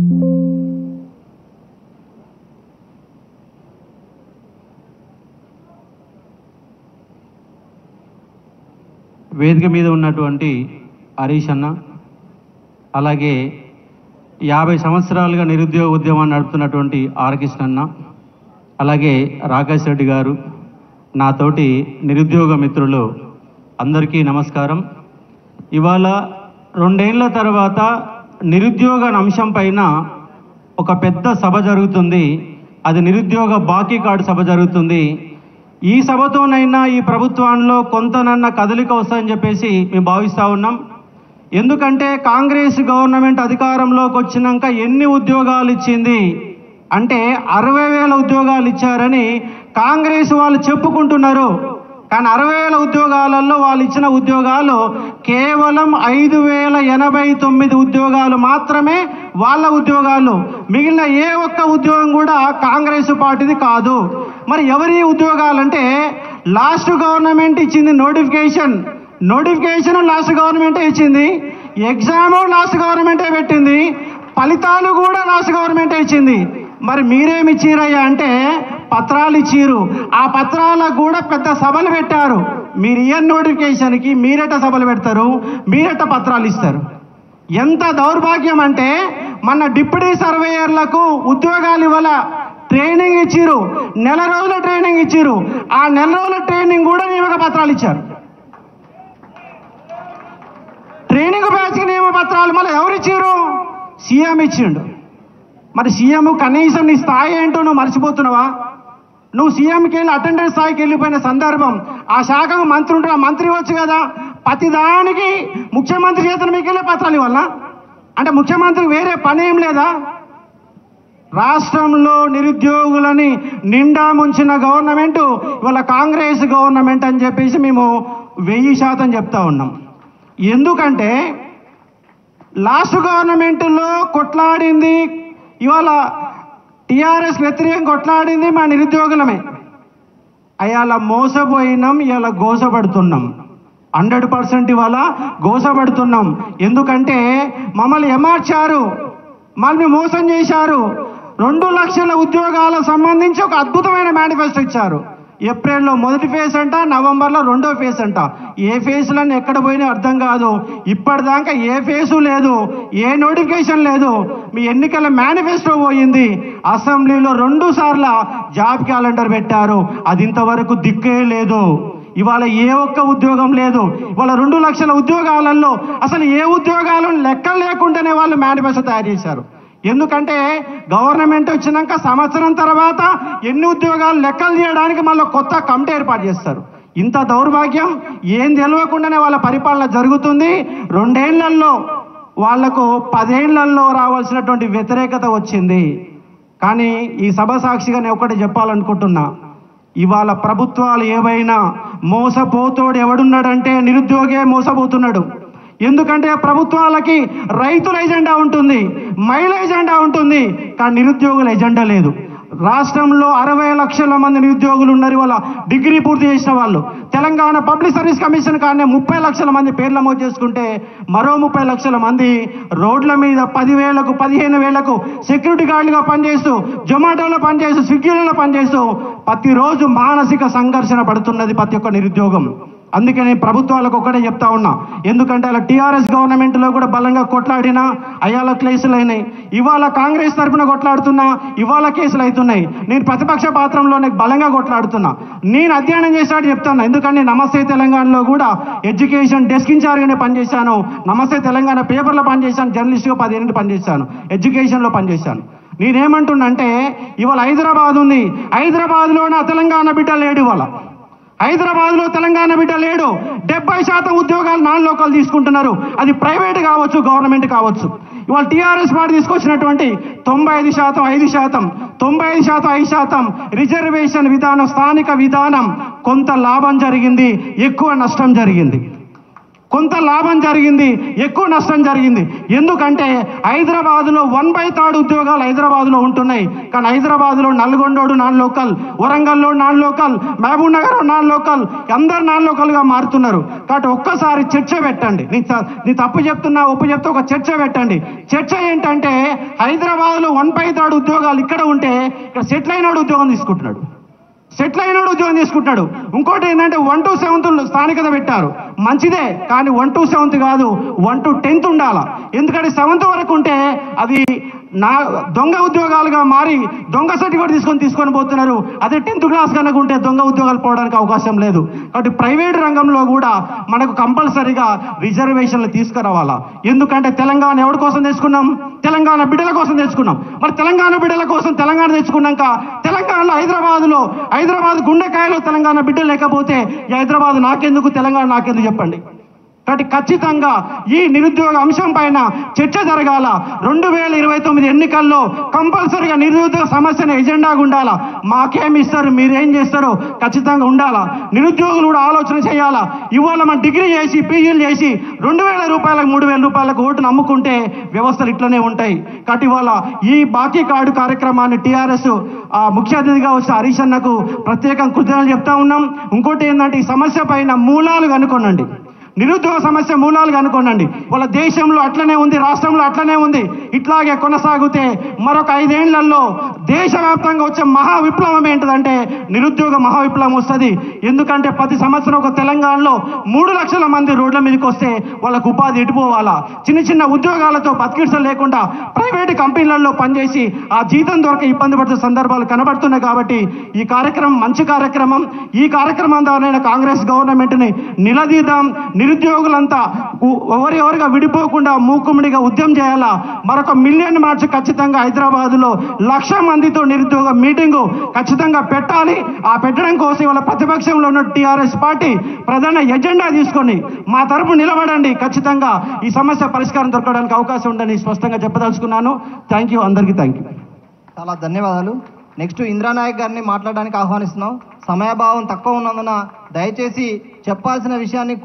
వేదిక మీద ఉన్నటువంటి హరీష్ అన్న, అలాగే 50 సంవత్సరాలుగా నిరుద్యోగ ఉద్యమాన్ని నడుపుతున్నటువంటి ఆర్ కృష్ణ అన్న, అలాగే రాకేష్ రెడ్డి గారు, నాతోటి నిరుద్యోగ మిత్రులు అందరికీ నమస్కారం. ఇవాళ 2 ఏళ్ల తర్వాత నిరుద్యోగ అంశం పైన ఒక పెద్ద సభ జరుగుతుంది. అది నిరుద్యోగ బాకీ కార్డు సభ జరుగుతుంది. ఈ సభతోనైనా ఈ ప్రభుత్వంలో కొంతనన్నా కదలిక వస్తుందని చెప్పేసి మేము భావిస్తూ ఉన్నాం. ఎందుకంటే కాంగ్రెస్ గవర్నమెంట్ అధికారంలోకి వచ్చినాక ఎన్ని ఉద్యోగాలు ఇచ్చింది అంటే 60,000 ఉద్యోగాలు ఇచ్చారని కాంగ్రెస్ వాళ్ళు చెప్పుకుంటున్నారు. కానీ 60,000 ఉద్యోగాలలో వాళ్ళు ఇచ్చిన ఉద్యోగాలు కేవలం 5,089 ఉద్యోగాలు మాత్రమే వాళ్ళ ఉద్యోగాలు. మిగిలిన ఏ ఒక్క ఉద్యోగం కూడా కాంగ్రెస్ పార్టీది కాదు. మరి ఎవరి ఉద్యోగాలంటే లాస్ట్ గవర్నమెంట్ ఇచ్చింది నోటిఫికేషన్ లాస్ట్ గవర్నమెంటే ఇచ్చింది, ఎగ్జామ్ లాస్ట్ గవర్నమెంటే పెట్టింది, ఫలితాలు కూడా లాస్ట్ గవర్నమెంటే ఇచ్చింది. మరి మీరేమి ఇచ్చిరయ్యా అంటే పత్రాలు ఇచ్చిరు. ఆ పత్రాలకు కూడా పెద్ద సభలు పెట్టారు. మీరు ఇయర్ నోటిఫికేషన్కి మీరెట సభలు పెడతారు, మీరెట పత్రాలు ఇస్తారు. ఎంత దౌర్భాగ్యం అంటే మన డిప్యూటీ సర్వేయర్లకు ఉద్యోగాలు ఇవ్వాల ట్రైనింగ్ ఇచ్చిరు, నెల రోజుల ట్రైనింగ్ ఇచ్చిరు. ఆ నెల రోజుల ట్రైనింగ్ కూడా నియమక పత్రాలు ఇచ్చారు. ట్రైనింగ్ బ్యాచ్కి నియమ పత్రాలు మళ్ళీ ఎవరు ఇచ్చారు? సీఎం ఇచ్చిండు. మరి సీఎం కనీసం నీ స్థాయి ఏంటో నువ్వు మర్చిపోతున్నావా? నువ్వు సీఎంకి వెళ్ళి అటెండెన్స్ స్థాయికి వెళ్ళిపోయిన సందర్భం, ఆ శాఖకు మంత్రి ఉంటే మంత్రి ఇవ్వచ్చు కదా. ప్రతిదానికి ముఖ్యమంత్రి చేతుల మీకు వెళ్ళే పత్రాలు ఇవ్వాలా? అంటే ముఖ్యమంత్రికి వేరే పని ఏం లేదా? రాష్ట్రంలో నిరుద్యోగులని నిండా ముంచిన గవర్నమెంట్ ఇవాళ కాంగ్రెస్ గవర్నమెంట్ అని చెప్పేసి మేము 1000% చెప్తా ఉన్నాం. ఎందుకంటే లాస్ట్ గవర్నమెంట్లో కొట్లాడింది, ఇవాళ టీఆర్ఎస్ వ్యతిరేకం కొట్లాడింది మా నిరుద్యోగులమే. అయాల మోసపోయినాం, ఇవాళ గోసపడుతున్నాం. 100% ఇవాళ గోసపడుతున్నాం. ఎందుకంటే మమ్మల్ని ఏమార్చారు, మమ్మల్ని మోసం చేశారు. 2 లక్షల ఉద్యోగాలకు సంబంధించి ఒక అద్భుతమైన మేనిఫెస్టో ఇచ్చారు. ఏప్రిల్లో మొదటి ఫేజ్ అంట, నవంబర్లో 2వ ఫేజ్ అంట. ఏ ఫేజ్లన్నీ ఎక్కడ పోయినా అర్థం కాదు. ఇప్పటిదాకా ఏ ఫేజు లేదు, ఏ నోటిఫికేషన్ లేదు. మీ ఎన్నికల మేనిఫెస్టో పోయింది. అసెంబ్లీలో 2 సార్లు జాబ్ క్యాలెండర్ పెట్టారు. అది ఇంతవరకు దిక్కే లేదు. ఇవాళ ఏ ఒక్క ఉద్యోగం లేదు. ఇవాళ 2 లక్షల ఉద్యోగాలలో అసలు ఏ ఉద్యోగాలను లెక్కలు లేకుండానే వాళ్ళు మేనిఫెస్టో తయారు చేశారు. ఎందుకంటే గవర్నమెంట్ వచ్చినాక సంవత్సరం తర్వాత ఎన్ని ఉద్యోగాలు లెక్కలు తీయడానికి మళ్ళీ కొత్త కమిటీ ఏర్పాటు చేస్తారు. ఇంత దౌర్భాగ్యం ఏం తెలియకుండానే వాళ్ళ పరిపాలన జరుగుతుంది. 2 ఏళ్లలో వాళ్లకు 10 ఏళ్లలో రావాల్సినటువంటి వ్యతిరేకత వచ్చింది. కానీ ఈ సభ సాక్షిగా నేను ఒకటి చెప్పాలనుకుంటున్నా, ఇవాళ ప్రభుత్వాలు ఏవైనా మోసపోతోడు ఎవడున్నాడంటే నిరుద్యోగే మోసపోతున్నాడు. ఎందుకంటే ప్రభుత్వాలకి రైతుల ఎజెండా ఉంటుంది, మహిళల ఎజెండా ఉంటుంది, కానీ నిరుద్యోగుల ఎజెండా లేదు. రాష్ట్రంలో 60 లక్షల మంది నిరుద్యోగులు ఉన్నారు. ఇవాళ డిగ్రీ పూర్తి చేసిన వాళ్ళు. తెలంగాణ పబ్లిక్ సర్వీస్ కమిషన్ కానీ 30 లక్షల మంది పేర్లు నమోదు చేసుకుంటే మరో 30 లక్షల మంది రోడ్ల మీద 10,000కు 15,000కు సెక్యూరిటీ గార్డులుగా పనిచేస్తూ, జొమాటోలో పనిచేస్తూ, స్విగ్గీలలో పనిచేస్తూ ప్రతిరోజు మానసిక సంఘర్షణ పడుతున్నది ప్రతి ఒక్క నిరుద్యోగం. అందుకని ప్రభుత్వాలకు ఒకటే చెప్తా ఉన్నా, ఎందుకంటే అలా టీఆర్ఎస్ గవర్నమెంట్లో కూడా బలంగా కొట్లాడినా అయ్యాల కేసులు అయినాయి. ఇవాళ కాంగ్రెస్ తరఫున కొట్లాడుతున్నా, ఇవాళ కేసులు అవుతున్నాయి. నేను ప్రతిపక్ష పాత్రంలోనే బలంగా కొట్లాడుతున్నా. నేను అధ్యయనం చేసినట్టు చెప్తాను. ఎందుకంటే నమస్తే తెలంగాణలో కూడా ఎడ్యుకేషన్ డెస్క్ ఇన్ఛార్జ్గానే పనిచేశాను. నమస్తే తెలంగాణ పేపర్లో పనిచేశాను, జర్నలిస్ట్గా 10 ఏళ్ళు పనిచేశాను, ఎడ్యుకేషన్లో పనిచేశాను. నేనేమంటున్నా అంటే ఇవాళ హైదరాబాద్ ఉంది, హైదరాబాద్లో నా తెలంగాణ బిడ్డ లేడు. ఇవాళ హైదరాబాద్లో తెలంగాణ బిడ్డ లేడు. 70% ఉద్యోగాలు నాన్ లోకల్ తీసుకుంటున్నారు. అది ప్రైవేట్ కావచ్చు, గవర్నమెంట్ కావచ్చు. ఇవాళ టీఆర్ఎస్ పార్టీ తీసుకొచ్చినటువంటి 95%, 5%, 95%, 5% రిజర్వేషన్ విధానం, స్థానిక విధానం కొంత లాభం జరిగింది, ఎక్కువ నష్టం జరిగింది. కొంత లాభం జరిగింది, ఎక్కువ నష్టం జరిగింది. ఎందుకంటే హైదరాబాద్లో 1/3 ఉద్యోగాలు హైదరాబాద్లో ఉంటున్నాయి. కానీ హైదరాబాద్లో నల్గొండోడు నాన్ లోకల్, వరంగల్లో non local, Mahbubnagar non local, అందరు నాన్ లోకల్గా మారుతున్నారు. కాబట్టి ఒక్కసారి చర్చ పెట్టండి. నీ తప్పు చెప్తున్నా ఒప్పు చెప్తే ఒక చర్చ పెట్టండి. చర్చ ఏంటంటే హైదరాబాద్లో 1/3 ఉద్యోగాలు ఇక్కడ ఉంటే ఇక్కడ సెటిల్ అయినాడు ఉద్యోగం తీసుకుంటున్నాడు. ఇంకోటి ఏంటంటే 1 to 7th స్థానికత పెట్టారు, మంచిదే. కానీ 1 to 7th కాదు, 1 to 10th ఉండాలా. ఎందుకంటే 7th వరకు ఉంటే అది దొంగ ఉద్యోగాలుగా మారి దొంగ సర్టిఫికేట్ తీసుకొని పోతున్నారు. అదే 10th క్లాస్ కనుక ఉంటే దొంగ ఉద్యోగాలు పోవడానికి అవకాశం లేదు. కాబట్టి ప్రైవేట్ రంగంలో కూడా మనకు కంపల్సరీగా రిజర్వేషన్లు తీసుకురావాలా. ఎందుకంటే తెలంగాణ ఎవరి కోసం తెచ్చుకున్నాం? తెలంగాణ బిడ్డల కోసం తెచ్చుకున్నాం. మరి తెలంగాణ బిడ్డల కోసం తెలంగాణ తెచ్చుకున్నాక తెలంగాణలో హైదరాబాద్ గుండెకాయలో తెలంగాణ బిడ్డలు లేకపోతే ఈ హైదరాబాద్ నాకెందుకు, తెలంగాణ నాకెందుకు చెప్పండి. కాబట్టి ఖచ్చితంగా ఈ నిరుద్యోగ అంశం పైన చర్చ జరగాల. 2029 ఎన్నికల్లో కంపల్సరీగా నిరుద్యోగ సమస్యను ఎజెండాగా ఉండాలా. మాకేమి ఇస్తారు, మీరేం చేస్తారో ఖచ్చితంగా ఉండాలా. నిరుద్యోగులు కూడా ఆలోచన చేయాలా. ఇవాళ మన డిగ్రీ చేసి పీజీలు చేసి 2,000 రూపాయలకు 3,000 రూపాయలకు ఓటును అమ్ముకుంటే వ్యవస్థలు ఇట్లనే ఉంటాయి. కాబట్టి ఇవాళ ఈ బాకీ కార్డు కార్యక్రమాన్ని టీఆర్ఎస్ ముఖ్య అతిథిగా వచ్చే హరీష్ అన్నకు ప్రత్యేకంగా కృతజ్ఞతలు చెప్తా ఉన్నాం. ఇంకోటి ఏంటంటే ఈ సమస్య పైన మూలాలు కనుక్కోనండి. నిరుద్యోగ సమస్య మూలాలు కనుక్కోండి. వాళ్ళ దేశంలో అట్లనే ఉంది, రాష్ట్రంలో అట్లనే ఉంది. ఇట్లాగే కొనసాగితే మరొక 5 ఏళ్లలో దేశవ్యాప్తంగా వచ్చే మహా విప్లవం ఏంటిదంటే నిరుద్యోగ మహా విప్లవం వస్తుంది. ఎందుకంటే ప్రతి సంవత్సరం ఒక తెలంగాణలో 3 లక్షల మంది రోడ్ల మీదకి వస్తే వాళ్ళకు ఉపాధి ఎటుపోవాలా. చిన్న ఉద్యోగాలతో బతికిడ్స లేకుండా ప్రైవేటు కంపెనీలలో పనిచేసి ఆ జీతం దొరక ఇబ్బంది పడుతున్న సందర్భాలు కనబడుతున్నాయి. కాబట్టి ఈ కార్యక్రమం మంచి కార్యక్రమం. ఈ కార్యక్రమం ద్వారా కాంగ్రెస్ గవర్నమెంట్ని నిలదీద్దాం. నిరుద్యోగులంతా ఎవరిగా విడిపోకుండా మూకుమ్మడిగా ఉద్యమం చేయాలా. మరొక 1 మిలియన్ మార్చ్ ఖచ్చితంగా హైదరాబాద్లో 1,00,000 మందితో నిరుద్యోగ మీటింగు ఖచ్చితంగా పెట్టాలి. ఆ పెట్టడం కోసం వాళ్ళ ప్రతిపక్షంలో ఉన్న టీఆర్ఎస్ పార్టీ ప్రధాన ఎజెండా తీసుకొని మా తరపు నిలబడండి. ఖచ్చితంగా ఈ సమస్య పరిష్కారం దొరకడానికి అవకాశం ఉందని స్పష్టంగా చెప్పదలుచుకున్నాను. థ్యాంక్ యూ, అందరికీ థ్యాంక్ యూ. చాలా ధన్యవాదాలు. నెక్స్ట్ ఇంద్రానాయక్ గారిని మాట్లాడడానికి ఆహ్వానిస్తున్నాం. సమయాభావం తక్కువ ఉన్నందున దయచేసి చెప్పాల్సిన విషయాన్ని